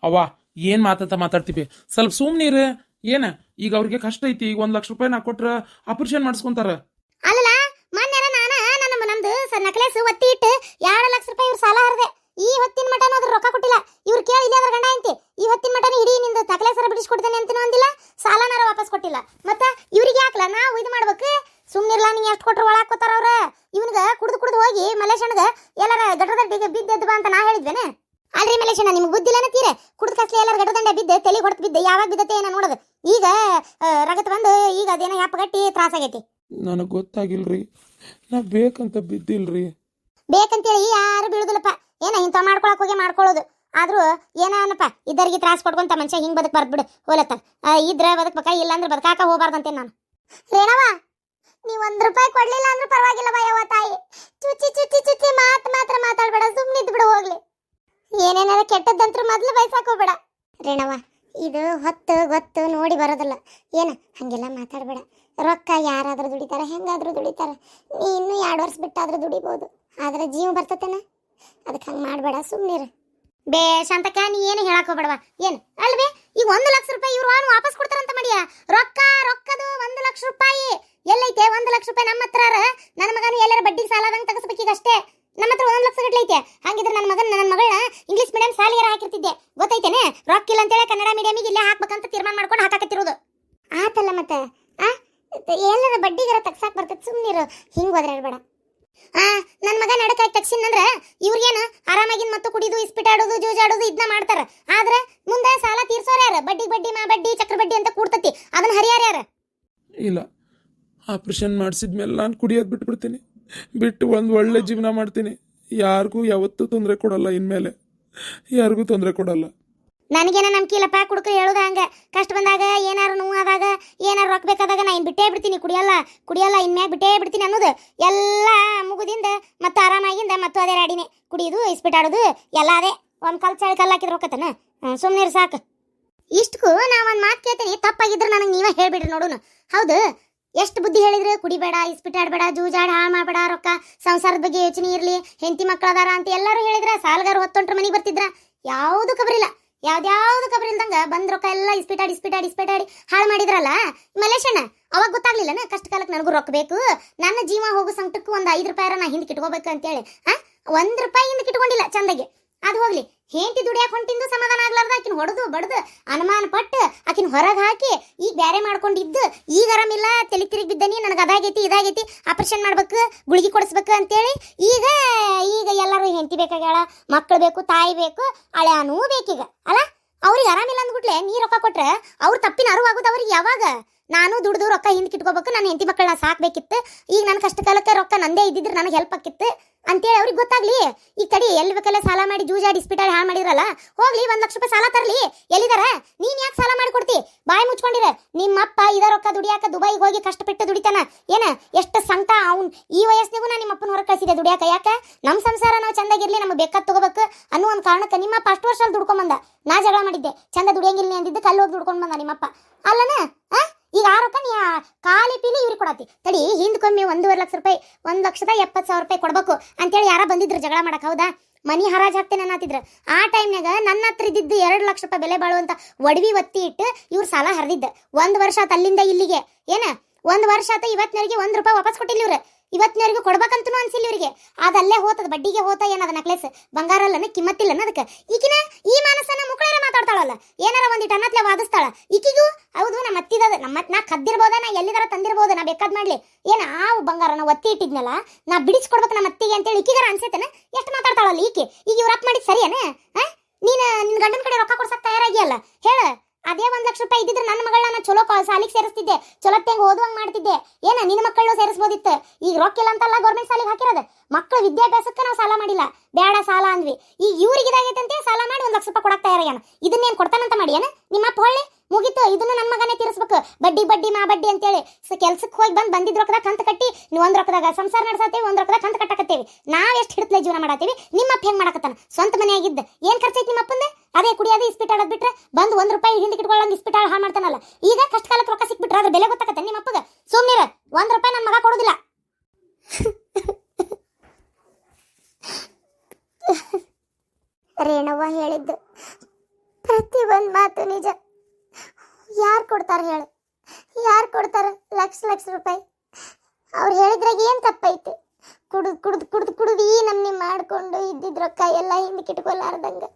ಅವ್ವ ಏನ್ ಮಾತಾಡ್ತೀವಿ ಸ್ವಲ್ಪ ಸುಮ್ನೀರ್. ಏನ ಈಗ ಅವ್ರಿಗೆ ಕಷ್ಟ ಐತಿ, ಈಗ 1 ಲಕ್ಷ ರೂಪಾಯಿ ನಾ ಕೊಟ್ರ ಆಪರೇಷನ್ ಮಾಡಿಸ್ಕೊಂತಾರ. ಅಲ್ಲ ಮೊನ್ನೆರ ನಮ್ದು ನಕ್ಲೇಸ್ ಒತ್ತಿ ಇಟ್ಟು 2 ಲಕ್ಷ ರೂಪಾಯಿ ಇವ್ರು ಸಾಲ ಹರದೆ. ಈ ಹೊತ್ತಿನ ಮಟನ ಅದ್ರ ರೊಕ್ಕ ಕೊಟ್ಟಿಲ್ಲ. ಇವ್ರು ಕೇಳಿ ಇಲ್ಲಿ ಅದ್ರ ಗಂಡ ಅಂತಿ ಈ ಹೊತ್ತಿನ ಮಟನ ಇಡೀ ನಿಂದು ತಕ್ಲೇಸರ ಬಿಡಿಸ್ಕೊಡ್ತೇನೆ ಅಂತಾನೂ ಅಂದಿಲ್ಲ, ಸಾಲನಾರ ವಾಪಸ್ ಕೊಟ್ಟಿಲ್ಲ. ಮತ್ತ ಇವ್ರಿಗೆ ಯಾಕಲ್ಲ ನಾವು ಇದು ಮಾಡ್ಬೇಕು? ಸುಮ್ನಿರ್ಲಾ, ನೀ ಎಷ್ಟು ಕೊಟ್ರು ಒಳಗೆ ಹಾಕೋತಾರ ಅವ್ರ. ಇವನ್ಗ ಕುಡ್ದು ಹೋಗಿ ಮಲೇಶನ್ಗ ಎಲ್ಲಾರ ಗಡ್ರದಂಡಿಗೆ ಬಿದ್ದೆದ್ದು ಬಾ ಅಂತ ನಾ ಹೇಳಿದ್ವೇನೆ. ಅಲ್ರಿ ಮಲೇಶನ, ನಿಮ್ಗೆ ಬುದ್ಧಿಲ್ಲನ ತೀರೆ ಕುಡ್ದು ಕಸ್ಲಿ ಎಲ್ಲಾರ ಗಡ್ರದಂಡ ಬಿದ್ದೆ ತಲೆ ಹೊಡೆದು ಬಿದ್ದೆ. ಯಾವಾಗ ಬಿದ್ದತೆ ಏನ ನೋಡೋದು. ಈಗ ರಗತ್ ಬಂದು ಈಗ ಅದೇನೋ ಯಾಪಗಟ್ಟಿ ತ್ರಾಸಾಗೈತಿ. ನನಗೆ ಗೊತ್ತಾಗಿಲ್ರಿ, ನಾ ಬೇಕಂತ ಬಿದ್ದಿಲ್ರಿ. ಬೇಕಂತೇಳಿ ಯಾರು ಬೀಳುದಿಲ್ಲಪ್ಪ. ಏನ ಇಂಥ ಮಾಡ್ಕೊಳಕ್ ಹೋಗಿ ಮಾಡ್ಕೊಳ್ಳೋದು. ಆದ್ರೂ ಏನಪ್ಪ, ಇದ್ದರಿಗೆ ತ್ರಾಸ ಕೊಡ್ಕೊಂತ ಮನುಷ್ಯ ಹಿಂಗ್ ಬದುಕ್ ಬಿಡು ಹೋಲತ್ತ. ಇದ್ರ ಬದುಕ್ಬೇಕ, ಇಲ್ಲ ಅಂದ್ರೆ ಬದುಕಾಕ ಹೋಗ್ಬಾರ್ದಂತೆ ನಾನು. ರೇಣವ, ನೀ 1 ರೂಪಾಯಿ ಕೊಡ್ಲಿಲ್ಲ ಅಂದ್ರೆ ಪರವಾಗಿಲ್ಲ ಬಯವ್ವ ತಾಯಿ. ಚುಚ್ಚಿ ಚುಚ್ಚಿ ಚುಚ್ಚಿ ಮಾತ್ರ ಮಾತಾಡ್ಬೇಡ, ಸುಮ್ಮನಿದ್ ಬಿಡು ಹೋಗ್ಲಿ. ಏನೇನಾರ ಕೆಟ್ಟದ್ದಂತ್ರ ಮೊದ್ಲು ಬಯಸಾಕೋಬೇಡ ರೇಣವ. ಇದು ಹೊತ್ತು ಗೊತ್ತು ನೋಡಿ ಬರೋದಿಲ್ಲ. ಏನ ಹಂಗೆಲ್ಲ ಮಾತಾಡ್ಬೇಡ. ರೊಕ್ಕ ಯಾರಾದ್ರೂ ದುಡಿತಾರ, ಹೆಂಗಾದ್ರೂ ದುಡಿತಾರ. ನೀ ಇನ್ನೂ 2 ವರ್ಷ ಬಿಟ್ಟಾದ್ರೂ ದುಡಿಬಹುದು, ಆದ್ರೆ ಜೀವ ಬರ್ತತೇನ. ಅದಕ್ಕೆ ಹಂಗೆ ಮಾಡಬೇಡ, ಸುಮ್ಮನಿರು. ಬೇ ಶಾಂತಕ್ಕ, ನೀ ಏನು ಹೇಳಕ್ ಹೋಗ್ಬೇಡವಾ. ಏನು ಅಲ್ವೇ ಈಗ 1 ಲಕ್ಷ ರೂಪಾಯಿ ಇವ್ರು ವಾಪಸ್ ಕೊಡ್ತಾರಂತ ಮಾಡಿಯ. ರೊಕ್ಕದು 1 ಲಕ್ಷ ರೂಪಾಯಿ ಎಲ್ಲೈತೆ? 1 ಲಕ್ಷ ರೂಪಾಯಿ ನಮ್ಮ ಹತ್ರ. ನನ್ನ ಮಗನು ಎಲ್ಲರ ಬಡ್ಡಿಗೆ ಸಾಲದಂಗೆ ತಗಸ್ಬೇಕೀಗ ಅಷ್ಟೇ. ನಮ್ಮ ಹತ್ರ 1 ಲಕ್ಷ ಗಟ್ಲೆ ಐತೆ. ಹಂಗಿದ್ರೆ ನನ್ನ ಮಗಳನ್ನ ಇಂಗ್ಲೀಷ್ ಮೀಡಿಯಂ ಸಾಲಿಗಾರ ಹಾಕಿರ್ತಿದ್ದೆ, ಗೊತ್ತೈತೇನೆ? ರೊಕ್ಕ ಇಲ್ಲ ಅಂತೇಳಿ ಕನ್ನಡ ಮೀಡಿಯಮಿಗೆ ಇಲ್ಲೇ ಹಾಕ್ಬೇಕಂತ ತೀರ್ಮಾನ ಮಾಡ್ಕೊಂಡು ಹಾಕಾಕತ್ತಿರೋದು. ಆತಲ್ಲ ಮತ್ತೆ ಎಲ್ಲರ ಬಡ್ಡಿಗಾರ ತಗ್ಸಾಕ್ ಬರ್ತೈತೆ. ಸುಮ್ಮನಿರು, ಹಿಂಗೆ ಒದರಾಡ್ಬೇಡ. ನನ್ನ ಮಗ ನಡಕಾಗಿ ತಕ್ಷಿನಂದ್ರೆ ಇವ್ರಿಗೇನು ಆರಾಮಾಗಿನ ಮತ್ತು ಕುಡಿದು ಇಸ್ಪಿಟಾಡೋದು ಜೂಜಾಡೋದು ಇದನ್ನ ಮಾಡ್ತಾರ. ಆದ್ರೆ ಮುಂದೆ ಸಾಲ ತೀರ್ಸೋರು ಯಾರು? ಬಡ್ಡಿ ಮಾ ಬಡ್ಡಿ ಚಕ್ರ ಬಡ್ಡಿ ಅಂತ ಕೂಡ್ತತಿ, ಅದನ್ನ ಹರಿಯಾರ ಯಾರು? ಇಲ್ಲ, ಆಪರೇಷನ್ ಮಾಡಿಸಿದ್ಮೇಲೆ ನಾನು ಕುಡಿಯೋದು ಬಿಟ್ಬಿಡ್ತೀನಿ. ಬಿಟ್ಟು ಒಂದು ಒಳ್ಳೆ ಜೀವನ ಮಾಡ್ತೀನಿ. ಯಾರಿಗೂ ಯಾವತ್ತೂ ತೊಂದರೆ ಕೊಡಲ್ಲ, ಇನ್ಮೇಲೆ ಯಾರಿಗೂ ತೊಂದರೆ ಕೊಡಲ್ಲ. ನನಗೇನ ನಂಬಿಕೆ ಇಲ್ಲಪ್ಪ. ಕುಡುಕ್ರು ಹೇಳೋದು ಹಂಗೆ. ಕಷ್ಟ ಬಂದಾಗ, ಏನಾರು ನೋವಾದಾಗ, ಏನಾರು ರೊಕ್ಕ ಬೇಕಾದಾಗ ನಾ ಇನ್ನು ಬಿಟ್ಟೇ ಬಿಡ್ತೀನಿ, ಕುಡಿಯಲ್ಲ ಇನ್ಮ್ಯಾಗ ಬಿಟ್ಟೇ ಬಿಡ್ತೀನಿ ಅನ್ನೋದು ಎಲ್ಲ ಮುಗುದಿಂದ ಮತ್ತು ಆರಾಮಾಗಿಂದ ಮತ್ತು ಅದೇ ರಾಡಿನೇ. ಕುಡಿಯೋದು ಇಸ್ಪಿಟಾಡೋದು ಎಲ್ಲ ಅದೇ. ಒಂದು ಚಳಿ ಕಲ್ಲು ಹಾಕಿದ್ರೆ ರೊಕ್ಕತನ. ಸುಮ್ಮನೆ ಸಾಕು. ಇಷ್ಟಕ್ಕೂ ನಾ ಒಂದು ಮಾತು ಕೇಳ್ತೀನಿ, ತಪ್ಪಾಗಿದ್ರೆ ನನಗೆ ನೀವೇ ಹೇಳ್ಬಿಡ್ರಿ ನೋಡೋಣ. ಹೌದು, ಎಷ್ಟು ಬುದ್ಧಿ ಹೇಳಿದ್ರೆ ಕುಡಿಬೇಡ, ಇಸ್ಪಿಟಾಡಬೇಡ, ಜೂಜಾಡ ಹಾಳು ಮಾಡಬೇಡ, ರೊಕ್ಕ ಸಂಸಾರದ ಬಗ್ಗೆ ಯೋಚನೆ ಇರಲಿ, ಹೆಂಡತಿ ಮಕ್ಕಳದಾರ ಅಂತ ಎಲ್ಲರೂ ಹೇಳಿದ್ರ, ಸಾಲಗಾರ ಹೊತ್ತೊಂಟ್ರ ಮನೆಗೆ ಬರ್ತಿದ್ರ. ಯಾವುದು ಕಬರಿಲ್ಲ, ಯಾವ್ದು ಕಬರಿ ಇಲ್ದಂಗ ಬಂದ್ ರೊಕ್ಕ ಎಲ್ಲ ಇಸ್ಪಿಟಾಡಿ ಹಾಳು ಮಾಡಿದ್ರಲ್ಲ ಮಲೇಶಣ್ಣ. ಅವಾಗ ಗೊತ್ತಾಗ್ಲಿಲ್ಲನ ಕಷ್ಟ ಕಾಲಕ್ಕೆ ನನಗೂ ರೊಕ್ಕ ಬೇಕು, ನನ್ನ ಜೀವ ಹೋಗೋ ಸಂಕಟಕ್ಕೂ ಒಂದು 5 ರೂಪಾಯಿ ನಾ ಹಿಂದಕ್ಕೆ ಇಟ್ಕೋಬೇಕು ಅಂತೇಳಿ 1 ರೂಪಾಯಿ ಹಿಂದಕ್ಕೆ ಇಟ್ಕೊಂಡಿಲ್ಲ ಚಂದಗೆ. ಅದು ಹೋಗ್ಲಿ, ಹೆಂಡತಿ ದುಡಿಯಾಕ ಹೊಂಟಿಂದು ಸಮಾಧಾನ ಆಗ್ಲಾರ್ದ ಆಕಿನ ಹೊಡೆದು ಬಡ್ದು ಅನುಮಾನ ಪಟ್ಟು ಆಕಿನ ಹೊರಗೆ ಹಾಕಿ ಈಗ ಬ್ಯಾರೆ ಮಾಡ್ಕೊಂಡಿದ್ದು, ಈಗ ಆರಾಮಿಲ್ಲ, ತಲೆ ತಿರುಗಿ ಬಿದ್ದನಿ, ನನಗೆ ಅದಾಗೈತಿ ಇದಾಗೈತಿ, ಆಪರೇಷನ್ ಮಾಡ್ಬೇಕು, ಗುಳಿಗೆ ಕೊಡಿಸ್ಬೇಕು ಅಂತೇಳಿ ಈಗ ಎಲ್ಲರೂ ಹೆಂಡತಿ ಬೇಕಾಗ್ಯಾಳ, ಮಕ್ಕಳು ಬೇಕು, ತಾಯಿ ಬೇಕು, ಹಳೆನೂ ಬೇಕೀಗ ಅಲ್ಲ. ಅವ್ರಿಗೆ ಆರಾಮಿಲ್ಲ ಅಂದ್ಬಿಟ್ಲೆ ನೀ ರೊಕ್ಕ ಕೊಟ್ರೆ ಅವ್ರ ತಪ್ಪಿನ ಅರಿವಾಗೋದು ಅವ್ರಿಗೆ ಯಾವಾಗ? ನಾನು ದುಡ್ದು ರೊಕ್ಕ ಹಿಂದಕ್ಕೆ ಇಟ್ಕೋಬೇಕು, ನನ್ನ ಹೆಂಡತಿ ಮಕ್ಕಳನ್ನ ಸಾಕ್ಬೇಕಿತ್ತು, ಈಗ ನನ್ನ ಕಷ್ಟ ಕಾಲಕ್ಕೆ ರೊಕ್ಕ ನಂದೇ ಇದ್ದಿದ್ರೆ ನನಗೆ ಹೆಲ್ಪ್ ಆಕಿತ್ತು ಅಂತೇಳಿ ಅವ್ರಿಗೆ ಗೊತ್ತಾಗ್ಲಿ. ಈ ಕಡೆ ಎಲ್ಲಿ ಬೇಕಲ್ಲ ಸಾಲ ಮಾಡಿ ಜೂಜಾಡಿ ಇಸ್ಪಿಟಾಡಿ ಹಾಳು ಮಾಡಿದ್ರಲ್ಲ, ಹೋಗ್ಲಿ 1 ಲಕ್ಷ ರೂಪಾಯಿ ಸಾಲ ತರಲಿ. ಎಲ್ಲಿದಾರ? ನೀನ್ ಯಾಕೆ ಸಾಲ ಮಾಡಿ ಕೊಡ್ತಿ? ಬಾಯಿ ಮುಚ್ಕೊಂಡಿರ. ನಿಮ್ಮಪ್ಪ ಇದ ರೊಕ್ಕ ದುಡಿಯಾಕ ದುಬೈಗೆ ಹೋಗಿ ಕಷ್ಟಪಟ್ಟು ದುಡಿತಾನ. ಏನ ಎಷ್ಟು ಸಂಕಟ ಅವ್ನು. ಈ ವಯಸ್ಸಿನಾಗೂ ನಾನು ನಿಮ್ಮಪ್ಪನ ಹೊರಗೆ ಕಳಿಸಿದೆ ದುಡಿಯಾಕ. ಯಾಕ? ನಮ್ಮ ಸಂಸಾರ ನಾವು ಚಂದಾಗಿರ್ಲಿ, ನಮಗೆ ಬೇಕಾದ್ ತಗೋಬೇಕು ಅನ್ನೋ ಒಂದು ಕಾರಣಕ್ಕೆ ನಿಮ್ಮಪ್ಪ ಅಷ್ಟು ವರ್ಷ ಅಲ್ಲಿ ದುಡ್ಕೊಂಬಂದ. ನಾ ಜಗಳ ಮಾಡಿದ್ದೆ, ಚಂದ ದುಡಿಯಂಗಿಲ್ಲ ಅಂದಿದ್ದು ಕಲ್ಲು ಹೋಗಿ ದುಡ್ಕೊಂಡು ಬಂದ ನಿಮ್ಮಪ್ಪ ಅಲ್ಲನ. ಈಗ ಆ ರೊಕ್ಕ ನೀ ಖಾಲಿ ಪೀಲಿ ಇವ್ರಿಗೆ ಕೊಡತಿ. ತಡಿ, ಹಿಂದ್ಕೊಮ್ಮೆ 1.5 ಲಕ್ಷ ರೂಪಾಯಿ 1,70,000 ರೂಪಾಯಿ ಕೊಡ್ಬೇಕು ಅಂತೇಳಿ ಯಾರ ಬಂದಿದ್ರು ಜಗಳ ಮಾಡಕ್. ಹೌದಾ? ಮನಿ ಹರಾಜ್ ಹಾಕ್ತೇನೆ ಅನ್ನತ್ತಿದ್ರು. ಆ ಟೈಮ್ನಾಗ ನನ್ನ ಹತ್ರ ಇದ್ದಿದ್ದು 2 ಲಕ್ಷ ರೂಪಾಯಿ ಬೆಲೆ ಬಾಳುವಂತ ಒಡವಿ ಒತ್ತಿ ಇಟ್ಟು ಇವ್ರು ಸಾಲ ಹರಿದಿದ್ದ. 1 ವರ್ಷ ಆತ ಅಲ್ಲಿಂದ ಇಲ್ಲಿಗೆ. ಏನ 1 ವರ್ಷ ಆತ, ಇವತ್ತಿನವರೆಗೆ 1 ರೂಪಾಯಿ ವಾಪಸ್ ಕೊಟ್ಟಿಲ್ಲ ಇವ್ರು. ಇವತ್ತಿನವರೆಗೂ ಕೊಡ್ಬೇಕಂತೂ ಅನ್ಸಿಲ್ಲ ಇವರಿಗೆ. ಅದಲ್ಲೇ ಹೋತದ, ಬಡ್ಡಿಗೆ ಹೋತ. ಏನದ ನಕ್ಲೆಸ್ ಬಂಗಾರ ಅಲ್ಲನ, ಕಿಮ್ಮತ್ತಿಲ್ಲನ ಅದಕ್ಕೆ. ಈಕಿನ ಈ ಮಾನಸನ ಮುಕ್ಕಳೇರ ಮಾತಾಡ್ತಾಳಲ್ಲ, ಏನಾರ ಒಂದಿಟ್ಟು ಅನ್ನತ್ಲೆ ವಾದಿಸ್ತಾಳ. ಈಕಿಗೂ ಹೌದು ನಮ್ಮ ಅತ್ತಿದ ನಾ ಕದ್ದಿರ್ಬೋದ, ನಾ ಎಲ್ಲಿದಾರ ತಂದಿರ್ಬೋದು, ನಾ ಬೇಕಾದ್ ಮಾಡ್ಲಿ. ಏನ ಆ ಬಂಗಾರ ನಾ ಒತ್ತಿ ಇಟ್ಟಿದ್ನಲ್ಲ, ನಾ ಬಿಡಿಸ್ಕೊಡ್ಬೇಕು ನಮ್ಮ ಅತ್ತಿಗೆ ಅಂತೇಳಿ ಈಕಿಗಾರ ಅನ್ಸೈತೇನ? ಎಷ್ಟು ಮಾತಾಡ್ತಾಳಲ್ಲ ಈಕೆ. ಈಗ ಇವ್ರು ಅಪ್ ಮಾಡಿದ್ ಸರಿಯೇನ? ನೀನು ನಿನ್ನ ಗಂಡನ ಕಡೆ ರೊಕ್ಕ ಕೊಡ್ಸಕ್ ತಯಾರಾಗಿಯಲ್ಲ, ಹೇಳ. ಅದೇ 1 ಲಕ್ಷ ರೂಪಾಯಿ ಇದ್ದಿದ್ರೆ ನನ್ನ ಮಗಳನ್ನ ಚಲೋ ಸಾಲಿಗೆ ಸೇರಿಸ್ತಿದ್ದೆ, ಚಲೋ ತೆಂಗ್ ಓದುವಂಗ್ ಮಾಡ್ತಿದ್ದೆ. ಏನ ನಿನ್ನ ಮಕ್ಕಳು ಸೇರಿಸ್ಬೋದಿತ್ತು. ಈಗ ರೊಕ್ಕ ಇಲ್ಲ ಅಂತಲ್ಲ ಗೌರ್ಮೆಂಟ್ ಸಾಲಿಗೆ ಹಾಕಿರೋದು. ಮಕ್ಕಳ ವಿದ್ಯಾಭ್ಯಾಸಕ್ಕೆ ನಾವು ಸಾಲ ಮಾಡಿಲ್ಲ, ಬೇಡ ಸಾಲ ಅಂದ್ವಿ. ಈಗ ಇವ್ರಿಗೆ ಇದಾಗೈತಂತೆ ಸಾಲ ಮಾಡಿ 1 ಲಕ್ಷ ರೂಪಾಯಿ ಕೊಡಕ್ ತಯಾರಾಗ್ಯಾನ. ಇದನ್ನೇನು ಕೊಡ್ತಾನಂತ ಮಾಡಿ ಏನ ನಿಮ್ಮಪ್ಪ? ಹೊಳ್ಳಿ ಮುಗಿತು, ಇದನ್ನು ನನ್ನ ಮಗನೇ ತೀರಿಸ್ಬೇಕು. ಬಡ್ಡಿ ಮಾ ಬಡ್ಡಿ ಅಂತೇಳಿ ಕೆಲ್ಸಕ್ಕೆ ಹೋಗಿ ಬಂದಿದ್ ರೊಕ್ಕದಾಗ ಕಂತ ಕಟ್ಟಿ ನೀವು 1 ರೊಕ್ಕದಾಗ ಸಂಸಾರ ನಡೆಸತ್ತೇವೆ, 1 ರೊಕ್ಕದಾಗ ಕಂತ ಕಟ್ಟಕತ್ತೇವೆ. ನಾವ್ ಎಷ್ಟು ಹಿಡಿತಲೆ ಜೀವನ ಮಾಡತ್ತೀವಿ, ನಿಮ್ಮಪ್ಪ ಹೆಂಗ್ ಮಾಡಕತ್ತಾನ? ಸ್ವಂತ ಮನೆ ಆಗಿದ್ದ ಏನ್ ಖರ್ಚೈತಿ ನಿಮ್ಮಪ್ಪಂದೆ? ಅದೇ ಕುಡಿಯೋದು ಇಸ್ಪಿಟಾಡೋದು ಬಿಟ್ರೆ ಬಂದು 1 ರೂಪಾಯಿ ಹಿಂದಕ್ಕೆ ಇಟ್ಕೊಳ್ಳಂಗೆ ಇಸ್ಪಿಟಾಳ ಹಾಳು ಮಾಡ್ತಾನಲ್ಲ. ಈಗ ಕಷ್ಟ ಕಾಲಕ್ಕೆ ರೊಕ್ಕ ಸಿಕ್ಬಿಟ್ರೆ ಅದ್ರ ಬೆಲೆ ಗೊತ್ತಾಗತ್ತೆ ನಿಮ್ಮಪ್ಪಗ? ಸುಮ್ನಿರ, 1 ರೂಪಾಯಿ ನನ್ನ ಮಗ ಕೊಡೋದಿಲ್ಲ. ರೇಣವ್ವ ಹೇಳಿದ್ದು ಒಂದು ಮಾತು ನಿಜ. ಯಾರು ಕೊಡ್ತಾರೆ ಹೇಳು? ಯಾರು ಕೊಡ್ತಾರೆ ಲಕ್ಷ ಲಕ್ಷ ರೂಪಾಯಿ? ಅವ್ರು ಹೇಳಿದ್ರಾಗ ಏನು ತಪ್ಪೈತೆ? ಕುಡ್ದು ಈ ನಮ್ನಿ ಮಾಡ್ಕೊಂಡು ಇದ್ದಿದ್ ರೊಕ್ಕ ಎಲ್ಲ ಹಿಂದಕ್ಕೆ ಇಟ್ಕೊಲಾರ್ದಂಗೆ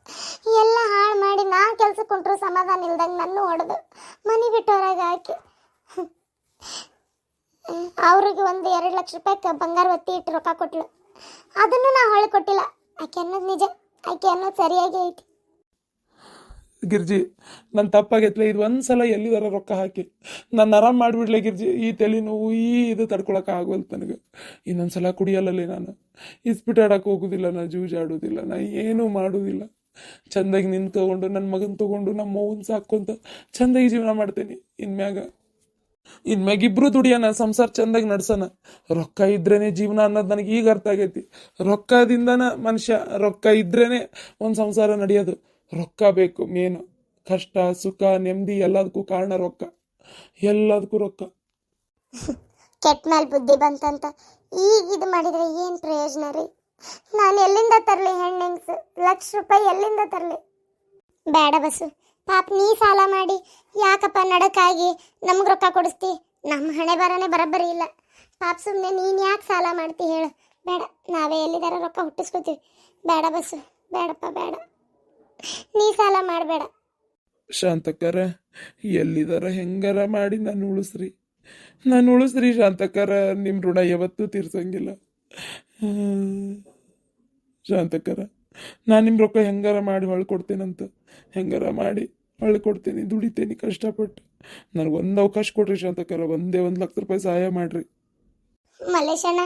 ಎಲ್ಲ ಹಾಳು ಮಾಡಿ ನಾ ಕೆಲ್ಸಕ್ಕೆ ಕೊಂಡ್ರು ಸಮಾಧಾನ ಇಲ್ದಂಗೆ ನನ್ನ ಹೊಡೆದು ಮನೆ ಬಿಟ್ಟು ಹೊರಗೆ ಹಾಕಿ ಅವ್ರಿಗೆ ಒಂದು 2 ಲಕ್ಷ ರೂಪಾಯಿ ಬಂಗಾರ ಒತ್ತಿ ಇಟ್ಟು ರೊಕ್ಕ ಕೊಟ್ಲು. ಅದನ್ನು ನಾ ಹೊಳೆ ಕೊಟ್ಟಿಲ್ಲ. ಆಕೆ ಅನ್ನೋದು ನಿಜ, ಆಕೆ ಅನ್ನೋದು ಸರಿಯಾಗಿ ಐತಿ. ಗಿರ್ಜಿ, ನನ್ನ ತಪ್ಪಾಗೈತ್ಲೆ. ಇದು ಒಂದ್ಸಲ ಎಲ್ಲಿದಾರ ರೊಕ್ಕ ಹಾಕಿ ನಾನು ಆರಾಮ್ ಮಾಡಿಬಿಡ್ಲೆ ಗಿರ್ಜಿ. ಈ ತಲೆ ನೋವು ಇದು ತಡ್ಕೊಳಕ್ಕೆ ಆಗೋಲ್ತು ನನಗೆ. ಇನ್ನೊಂದ್ಸಲ ಕುಡಿಯಲ್ಲೇ ನಾನು. ಇಸ್ಪಿಟಾಡಕ್ಕೆ ಹೋಗೋದಿಲ್ಲ, ನಾ ಜೂಜಾಡೋದಿಲ್ಲ, ನಾ ಏನೂ ಮಾಡೋದಿಲ್ಲ. ಚಂದಾಗಿ ನಿನ್ನ ತೊಗೊಂಡು ನನ್ನ ಮಗನ ತೊಗೊಂಡು ನಮ್ಮ ಮೌನ್ ಸಾಕೊಂತ ಚಂದಾಗಿ ಜೀವನ ಮಾಡ್ತೇನೆ. ಇನ್ಮ್ಯಾಗ ಇಬ್ರು ದುಡಿಯೋಣ, ಸಂಸಾರ ಚಂದಾಗಿ ನಡ್ಸೋಣ. ರೊಕ್ಕ ಇದ್ರೇನೆ ಜೀವನ ಅನ್ನೋದು ನನಗೆ ಈಗ ಅರ್ಥ ಆಗೈತಿ. ರೊಕ್ಕದಿಂದನ ಮನುಷ್ಯ, ರೊಕ್ಕ ಇದ್ರೇನೆ ಒಂದು ಸಂಸಾರ ನಡೆಯೋದು. ರೊಕ್ಕ ಬೇಕು ಮೇನು. ಕಷ್ಟ ಸುಖ ನೆಮ್ಮದಿ ಎಲ್ಲದಕ್ಕೂ ಕಾರಣ ರೊಕ್ಕ. ಎಲ್ಲದಕ್ಕೂ ರೊಕ್ಕ. ಕೆಟ್ಟ ಮೇಲೆ ಬುದ್ಧಿ ಬಂತಂತ ಈಗ ಇದು ಮಾಡಿದ್ರೆ ಏನು ಪ್ರಯೋಜನ ರೀ? ನಾನು ಎಲ್ಲಿಂದ ತರಲಿ ಹೆಣ್ಣೆಂಗ್ಸು? ಲಕ್ಷ ರೂಪಾಯಿ ಎಲ್ಲಿಂದ ತರಲಿ? ಬೇಡ ಬಸ್ಸು, ಪಾಪ ನೀ ಸಾಲ ಮಾಡಿ ಯಾಕಪ್ಪ ನಡಕಾಗಿ ನಮ್ಗೆ ರೊಕ್ಕ ಕೊಡಿಸ್ತಿ? ನಮ್ಮ ಹಣೆ ಬರನೇ ಬರಬ್ಬರಿ ಇಲ್ಲ. ಪಾಪ ಸುಮ್ಮನೆ ನೀನು ಯಾಕೆ ಸಾಲ ಮಾಡ್ತಿ ಹೇಳು? ಬೇಡ, ನಾವೇ ಎಲ್ಲಿದಾರ ರೊಕ್ಕ ಹುಟ್ಟಿಸ್ಕೊತೀವಿ. ಬೇಡ ಬಸ್ಸು, ಬೇಡಪ್ಪ ಬೇಡ, ನೀ ಸಾಲ ಮಾಡಬೇಡ. ಶಾಂತಕ್ಕರ, ಎಲ್ಲಿದಾರ ಹೆಂಗಾರ ಮಾಡಿ ನಾನು ಉಳಿಸ್ರಿ ಶಾಂತಕ್ಕರ. ನಿಮ್ಮ ಋಣ ಯಾವತ್ತೂ ತೀರ್ಸಂಗಿಲ್ಲ ಶಾಂತಕ್ಕರ. ನಾನು ನಿಮ್ಮ ರೊಕ್ಕ ಹೆಂಗಾರ ಮಾಡಿ ಹೊಳ್ಕೊಡ್ತೇನಂತ, ಹೆಂಗಾರ ಮಾಡಿ ಹೊಳ್ಕೊಡ್ತೇನೆ, ದುಡಿತೇನೆ ಕಷ್ಟಪಟ್ಟು. ನನಗೊಂದು ಅವಕಾಶ ಕೊಡ್ರಿ ಶಾಂತಕ್ಕರ. 1 ಲಕ್ಷ ರೂಪಾಯಿ ಸಹಾಯ ಮಾಡ್ರಿ. ಮಲ್ಲೇಶಣ್ಣ,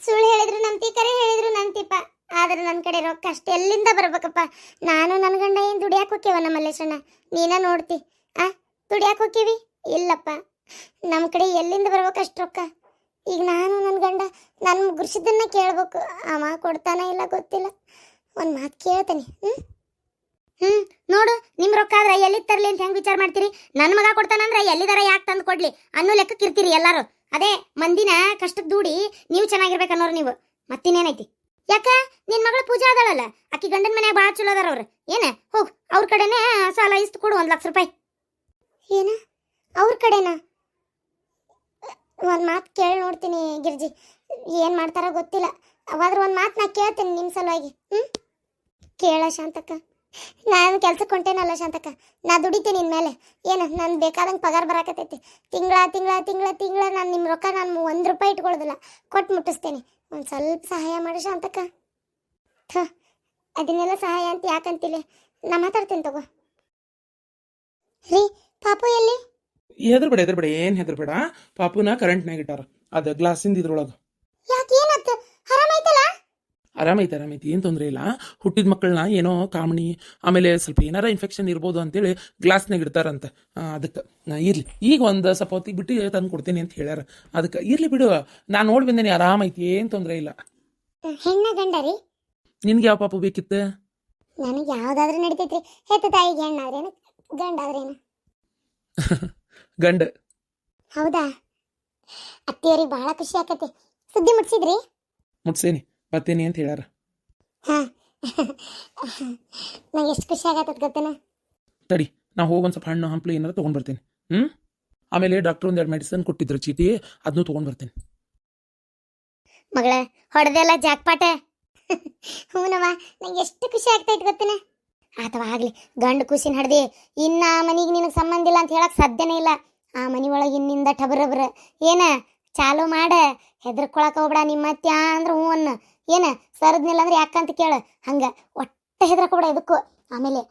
ಸುಳ್ಳು ಹೇಳಿದ್ರು ನಂಬ್ತಿ, ಕರೆ ಹೇಳಿದ್ರು ನಂಬ್ತಿಪ್ಪ. ಆದ್ರೆ ನನ್ನ ಕಡೆ ರೊಕ್ಕ ಅಷ್ಟೇ ಎಲ್ಲಿಂದ ಬರ್ಬೇಕಪ್ಪ? ನಾನು ನನ್ನ ಗಂಡ ಏನು ದುಡಿಯಾಕೆ ಹೋಗ್ಯವನ ಮಲ್ಲೇಶಣ್ಣ? ನೀನ ನೋಡ್ತಿ ದುಡಿಯಾಕೆ ಹೋಗ್ತೀವಿ? ಇಲ್ಲಪ್ಪ, ನಮ್ಮ ಕಡೆ ಎಲ್ಲಿಂದ ಬರ್ಬೇಕು ಅಷ್ಟು ರೊಕ್ಕ? ಈಗ ನಾನು ನನ್ನ ಗಂಡ ನನ್ನ ಗುರ್ಸಿದ್ದನ್ನ ಕೇಳ್ಬೇಕು. ಅವ ಕೊಡ್ತಾನ ಇಲ್ಲ ಗೊತ್ತಿಲ್ಲ. ಒಂದು ಮಾತು ಕೇಳ್ತಾನೆ. ನೋಡು, ನಿಮ್ಮ ರೊಕ್ಕ ಆದ್ರೆ ಎಲ್ಲಿ ತರಲಿ ಅಂತ ಹೆಂಗೆ ವಿಚಾರ ಮಾಡ್ತೀರಿ? ನನ್ನ ಮಗ ಕೊಡ್ತಾನಂದ್ರೆ ಎಲ್ಲಿದಾರ ಯಾಕೆ ತಂದು ಕೊಡ್ಲಿ ಅನ್ನೋ ಲೆಕ್ಕಕ್ಕೆ ಇರ್ತೀರಿ ಎಲ್ಲರೂ. ಅದೇ ಮಂದಿನ ಕಷ್ಟಕ್ಕೆ ದೂಡಿ ನೀವು ಚೆನ್ನಾಗಿರ್ಬೇಕನ್ನೋರು ನೀವು. ಮತ್ತಿನ್ನೇನೈತಿ? ಯಾಕ ನಿನ್ನ ಮಗಳು ಪೂಜಾ ಅದಳಲ್ಲ, ಆಕಿ ಗಂಡನ ಮನ್ಯಾಗ ಭಾಳ ಚಲೋ ಅದಾರ ಅವ್ರು. ಏನ ಹೋಗ್ ಅವ್ರ ಕಡೆನೇ ಸಾಲ ಇಷ್ಟು ಕೊಡು 1 ಲಕ್ಷ ರೂಪಾಯಿ. ಏನ ಅವ್ರ ಕಡೆನಾ? ಒಂದು ಮಾತು ಕೇಳಿ ನೋಡ್ತೀನಿ ಗಿರ್ಜಿ, ಏನು ಮಾಡ್ತಾರ ಗೊತ್ತಿಲ್ಲ. ಅವಾದ್ರೂ ಒಂದು ಮಾತು ನಾ ಕೇಳ್ತೀನಿ ನಿಮ್ಮ ಸಲುವಾಗಿ. ಕೇಳ ಶಾಂತಕ್ಕ, ನಾನು ಕೆಲ್ಸಕ್ಕೆ ಹೊಂಟೇನಲ್ಲ ಶಾಂತಕ್ಕ, ನಾ ದುಡಿತೀನಿ ನಿನ್ನ ಮೇಲೆ. ಏನು ನಾನು ಬೇಕಾದಂಗೆ ಪಗಾರ ಬರಾಕತ್ತೈತಿ. ತಿಂಗಳ ನಾನು ನಿಮ್ಮ ರೊಕ್ಕ ನಾನು 1 ರೂಪಾಯಿ ಇಟ್ಕೊಳ್ಳೋದಿಲ್ಲ, ಕೊಟ್ಟು ಮುಟ್ಟಿಸ್ತೇನೆ. ಒಂದು ಸ್ವಲ್ಪ ಸಹಾಯ ಮಾಡಿ ಶಾಂತಕ್ಕ. ಅದನ್ನೆಲ್ಲ ಸಹಾಯ ಅಂತ ಯಾಕಂತಿಲ್ಲ, ನಾ ಮಾತಾಡ್ತೀನಿ ತಗೋ. ರೀ, ಪಾಪು ಎಲ್ಲಿ? ಹೆದರ್ಬೇಡ, ಏನು ಹೆದರ್ಬೇಡ. ಪಾಪುನ ಕರೆಂಟ್ನಾಗ ಇಟ್ಟಾರ, ಅದು ಗ್ಲಾಸಿಂದ ಇದ್ರೊಳಗೆ. ಯಾಕೆ ಏನಾಯ್ತು? ಆರಾಮಾಯ್ತಲ್ಲ? ಆರಾಮೈತಿ, ಏನು ತೊಂದರೆ ಇಲ್ಲ. ಹುಟ್ಟಿದ ಮಕ್ಕಳನ್ನ ಏನೋ ಕಾಮಣಿ ಆಮೇಲೆ ಸ್ವಲ್ಪ ಏನಾರ ಇನ್ಫೆಕ್ಷನ್ ಇರ್ಬೋದು ಅಂತೇಳಿ ಗ್ಲಾಸ್ನಾಗ ಇಡ್ತಾರಂತ. ಅದಕ್ಕೆ ಇರ್ಲಿ, ಈಗ ಒಂದು ಸ್ವಲ್ಪ ಹೊತ್ತಿಗೆ ಬಿಟ್ಟು ತಂದು ಕೊಡ್ತೀನಿ ಅಂತ ಹೇಳ್ಯಾರ. ಅದಕ್ಕೆ ಇರ್ಲಿ ಬಿಡು, ನಾನು ನೋಡಿ ಬಂದೇನೆ, ಆರಾಮೈತಿ, ಏನು ತೊಂದರೆ ಇಲ್ಲ. ಹೆಣ್ಣ ಗಂಡ ರೀ? ನಿನ್ಗೆ ಯಾವ ಪಾಪು ಬೇಕಿತ್ತು? ನನಗೆ ಯಾವ್ದಾದ್ರೂ ನಡಿತೈತ್ರಿ. ಹೆತ್ತ ತಾಯಿಗೆ ಹೆಣ್ಣಾದ್ರೇನು, ಗಂಡಾದ್ರೇನು? ಗಂಡ. ಹೌದಾ? ಅತ್ತಿಯವ್ರಿಗೆ ಬಹಳ ಖುಷಿ ಆಕತಿ. ಸುದ್ದಿ ಮುಟ್ಸಿದ್ರಿ? ಮುಟ್ಸೇನಿ, ಬರ್ತೇನೆ ಅಂತ ಹೇಳ್ಯಾರ. ನಂಗೆ ಎಷ್ಟು ಖುಷಿ ಆಗತ್ತದ ಗೊತ್ತೇನ? ತಡಿ, ನಾ ಹೋಗಿ ಒಂದು ಸ್ವಲ್ಪ ಹಣ್ಣು ಹಂಪ್ಲು ಏನಾರ ತೊಗೊಂಡ್ಬರ್ತೇನೆ. ಆಮೇಲೆ ಡಾಕ್ಟರ್ 1-2 ಮೆಡಿಸಿನ್ ಕೊಟ್ಟಿದ್ರು ಚೀಟಿ, ಅದನ್ನು ತೊಗೊಂಡ್ಬರ್ತೇನೆ. ಮಗಳ ಹೊಡೆದೆಲ್ಲ ಜಾಕ್ಪಾಟ. ಹೂನವ, ನಂಗೆ ಎಷ್ಟು ಖುಷಿ ಆಗ್ತೈತೆ ಗೊತ್ತೇನ? ಅಥವಾ ಆಗ್ಲಿ, ಗಂಡು ಖುಷಿನ ಹಡ್ದಿ ಇನ್ನ ಮನಿಗೆ ನಿನಗೆ ಸಂಬಂಧ ಇಲ್ಲ ಅಂತ ಹೇಳಕ್ ಸಾಧ್ಯನೇ ಇಲ್ಲ. ಆ ಮನಿ ಒಳಗೆ ಇನ್ನಿಂದ ಟಬರಬ್ರ ಏನ ಚಾಲು ಮಾಡ. ಹೆದರ್ಕೊಳಕ ಹೋಗ್ಬೇಡ. ನಿಮ್ಮ ಅತ್ಯ ಅಂದ್ರೆ ಹ್ಞೂ ಅನ್ನ. ಏನ ಸರದ್ನಿಲ್ಲ ಅಂದ್ರೆ ಯಾಕಂತ ಕೇಳ. ಹಂಗೆ ಒಟ್ಟ ಹೆದರ್ಕೋಬೇಡ ಇದಕ್ಕೂ. ಆಮೇಲೆ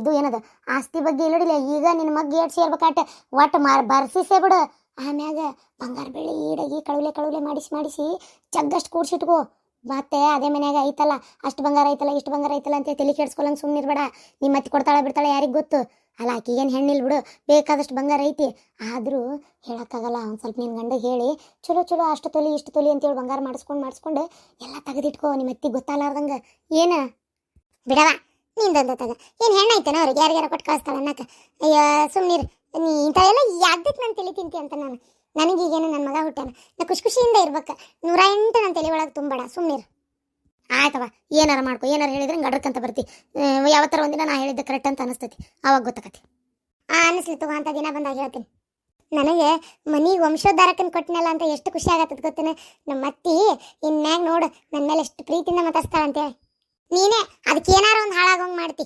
ಇದು ಏನದ ಆಸ್ತಿ ಬಗ್ಗೆ ಇಲ್ಲಡಿಲ್ಲ. ಈಗ ನಿನ್ನ ಮಗ್ ಏಟ್ ಸೇರ್ಬೇಕಾಟ ಒಟ್ಟು ಬರ್ಸಿಸೇ ಬಿಡು. ಆಮ್ಯಾಗ ಬಂಗಾರ ಬೆಳ್ಳಿ ಈಡಾಗಿ ಕಳುಲೆ ಮಾಡಿಸಿ ಜಗ್ಗಷ್ಟು ಕೂಡ್ಸಿಟ್ಕೋ. ಮತ್ತೆ ಅದೇ ಮನ್ಯಾಗ ಐತಲ್ಲ, ಅಷ್ಟು ಬಂಗಾರ ಐತಲ್ಲ, ಇಷ್ಟು ಬಂಗಾರ ಐತಲ್ಲ ಅಂತ ತಲೆ ಕೆಡ್ಸ್ಕೊಳಂಗೆ ಸುಮ್ಮನಿರ್ಬೇಡ. ನಿಮ್ಮ ಅತ್ತಿ ಕೊಡ್ತಾಳೆ ಬಿಡ್ತಾಳೆ ಯಾರಿಗೆ ಗೊತ್ತು. ಅಲ್ಲ, ಆಕಿಗೇನು ಹೆಣ್ಣಿಲ್ ಬಿಡು, ಬೇಕಾದಷ್ಟು ಬಂಗಾರ ಐತಿ. ಆದರೂ ಹೇಳೋಕ್ಕಾಗಲ್ಲ. ಒಂದು ಸ್ವಲ್ಪ ನಿನ್ನ ಗಂಡಗೆ ಹೇಳಿ ಚಲೋ ಅಷ್ಟು ತೊಲಿ ಇಷ್ಟು ತೊಲಿ ಅಂತೇಳಿ ಬಂಗಾರ ಮಾಡಿಸ್ಕೊಂಡು ಎಲ್ಲ ತೆಗೆದಿಟ್ಕೋ. ನಿಮ್ಮ ಅತ್ತಿಗೆ ಗೊತ್ತಾಗಲಾರ್ದಂಗೆ. ಏನು ಬಿಡವ ನಿಂದೊಂದು ತಗ. ಏನು ಹೆಣ್ಣೈತೇನ ಅವ್ರಿಗೆ ಯಾರಿಗಾರ ಕೊಟ್ಟು ಕಳಿಸ್ತಾಳೆ ಅನ್ನಕ್ಕೆ? ಅಯ್ಯೋ ಸುಮ್ಮನಿರು ನೀ. ಇಂಥವೆಲ್ಲ ಯಾವ್ದಕ್ಕೆ ನಾನು ತಲೆ ತಿಂತಿ ಅಂತ ನನಗೀಗೇನು ನನ್ನ ಮಗ ಹುಟ್ಟಾನ. ನಾ ಖುಷಿಯಿಂದ ಇರ್ಬೇಕು. 108 ನನ್ನ ತಲೆ ಒಳಗೆ ತುಂಬಬೇಡ, ಸುಮ್ಮನಿರು. ಆಯ್ತವ, ಏನಾರ ಮಾಡ್ಕೊ, ಏನಾರ ಹೇಳಿದ್ರೆ ಹಿಂಗೆ ಅಡ್ರಕ್ಕಂತ ಬರ್ತಿ. ಯಾವತ್ತರ ಒಂದಿನ ನಾ ಹೇಳಿದ್ದೆ ಕರೆಕ್ಟ್ ಅಂತ ಅನಿಸ್ತೈತಿ, ಅವಾಗ ಗೊತ್ತಾಕತಿ. ಅನಿಸ್ಲಿ ತಗೋ, ಅಂತ ದಿನ ಬಂದಾಗ ಹೇಳ್ತೀನಿ. ನನಗೆ ಮನಿಗೆ ವಂಶೋದ್ಧಾರಕನ್ ಕೊಟ್ಟಿನಲ್ಲ ಅಂತ ಎಷ್ಟು ಖುಷಿ ಆಗತ್ತದ ಗೊತ್ತೇನೆ. ನಮ್ಮ ಅತ್ತಿ ಇನ್ಮ್ಯಾಗ ನೋಡು ನನ್ನ ಮೇಲೆ ಎಷ್ಟು ಪ್ರೀತಿಯಿಂದ ಮಾತಾಡ್ಸ್ತಾಳ ಅಂತೇಳಿ. ನೀನೇ ಅದಕ್ಕೆ ಏನಾರ ಒಂದು ಹಾಳಾಗೋಂಗೆ ಮಾಡ್ತಿ.